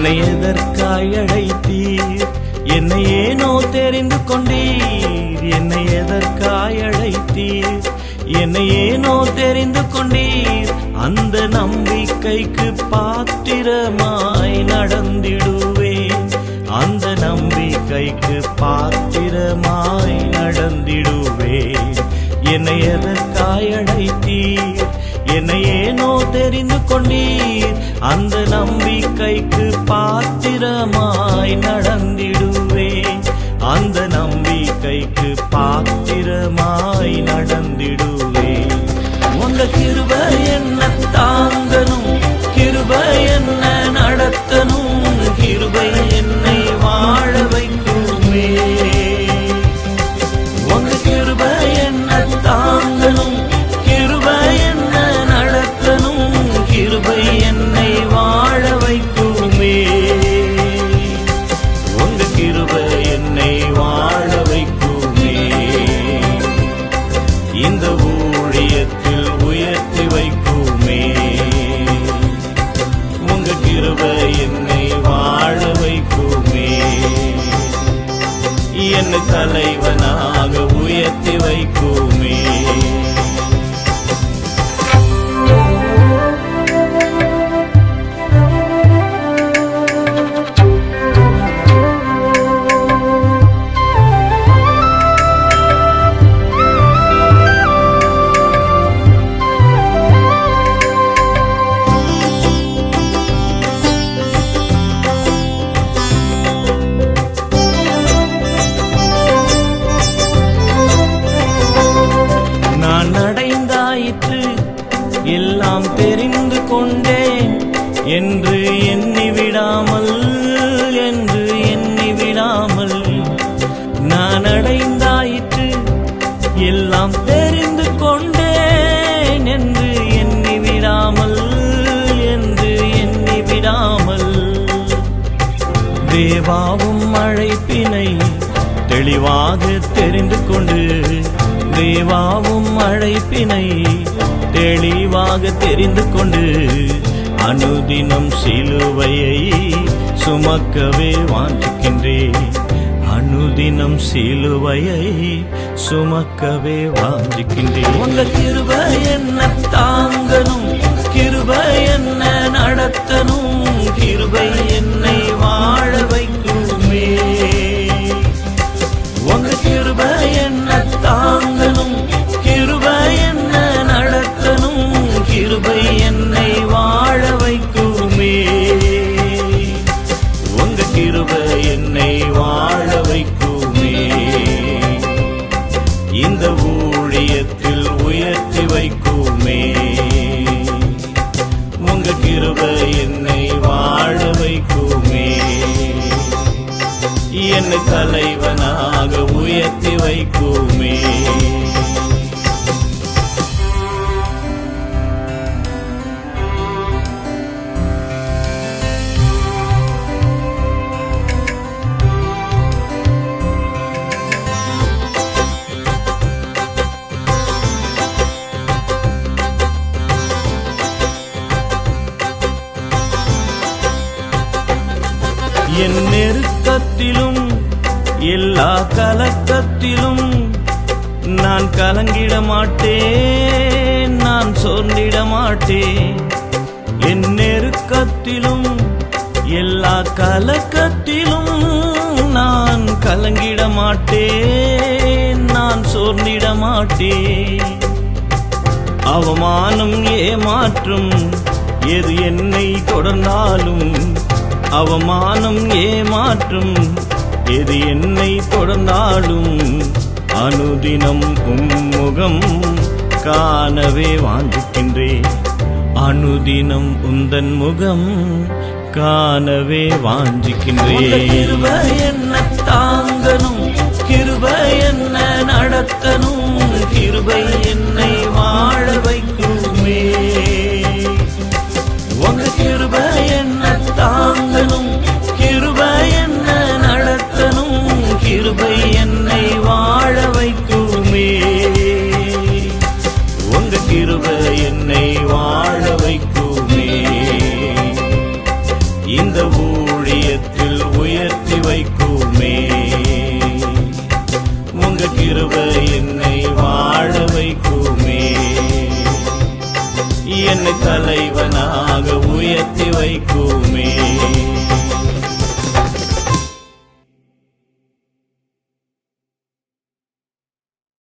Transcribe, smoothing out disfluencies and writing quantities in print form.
என்னை எதற்காய் அழைத்தீர்? என்னை ஏனோ தெரிந்து கொண்டீர். என்னை எதற்காய் அழைத்தீர்? என்னை ஏனோ தெரிந்து கொண்டீர். அந்த நம்பிக்கைக்கு பாத்திரமாய் நடந்திடுவேன். அந்த நம்பிக்கைக்கு பாத்திரமாய் நடந்திடுவேன். என்னை எதற்காய் அழைத்தீர்? என்னை ஏனோ தெரிந்து கொண்டீர். அந்த நம்பிக்கைக்கு பாத்திரமாய் நடந்திடுவேன். அந்த நம்பிக்கைக்கு பாத்திரமாய் நடந்திடுவேன். உங்க கிருபை என்ன தாங்கணும், கிருபை என்ன நடத்தணும், கிருபை என்னை வாழ வைக்குமே. உங்க கிருபை என்ன தாங்கணும், கிருபை என்ன நடத்தணும், கிருபை என்னை வாழ வைக்குமே. உங்க கிருபை என்னை வாழ வைக்குமே. இந்த ஊழியத்தில் உயர்த்தி வைக்குமே. உங்க கிருபை என்னை வாழ வைக்குமே. என்னை தலைவனாக உயர்த்தி வைக்குமே. எல்லாம் தெரிந்து கொண்டேன் என்று எண்ணிவிடாமல், என்று எண்ணிவிடாமல் நான் அடைந்தாயிற்று. எல்லாம் தெரிந்து கொண்டேன் என்று எண்ணிவிடாமல், என்று எண்ணிவிடாமல் தேவாவும் அழைப்பினை தெளிவாக தெரிந்து கொண்டு, தேவாவும் அழைப்பினை தெளிவாக தெரிந்து கொண்டு அனுதினம் சிலுவையை சுமக்கவே வாஞ்சிக்கின்றேன். அனுதினம் சிலுவையை சுமக்கவே வாஞ்சிக்கின்றேன். உங்க கிருபை என்ன தாங்கணும், கிருபை என்ன நடத்தணும், கிருபை என்னை வாழ வைக்குமே. உங்க கிருபை என்ன தாங்கணும், கிருபை என்ன நடத்தணும், கிருபை என்னை வாழ வைக்குமே. உங்க கிருபை என்னை வாழ வைக்குமே. இந்த ஊழியத்தில் உயர்த்தி வைக்குமே. உங்க கிருபை என்னை வாழ வைக்குமே. என்னை தலைவனாக உயர்த்தி வைக்குமே. என் நெருக்கத்திலும் எல்லா கலக்கத்திலும் நான் கலங்கிட மாட்டேன், நான் சோர்ந்திட மாட்டேன். என் நெருக்கத்திலும் எல்லா கலக்கத்திலும் நான் கலங்கிட மாட்டேன், நான் சோர்ந்திட மாட்டேன். அவமானம் ஏமாற்றும் எது என்னை தொடர்ந்தாலும், அவமானம் ஏமாற்றும் எது என்னை தொடர்ந்தாலும் அனுதினம் உம்முகம் காணவே வாஞ்சிக்கின்றேன். அனுதினம் உந்தன் முகம் காணவே வாஞ்சிக்கின்றேன். கிருபை என்ன தாங்கணும், கிருபை என்ன நடத்தணும், கிருபை என்னை வாழ வைக்குமே. உங்க கிருபை என்ன தாங்கணும், கிருபை என்ன நடத்தணும், கிருபை என்னை வாழ வைக்குமே. உங்க கிருபை என்னை வாழ வைக்குமே. இந்த ஊழ கிருபை என்னை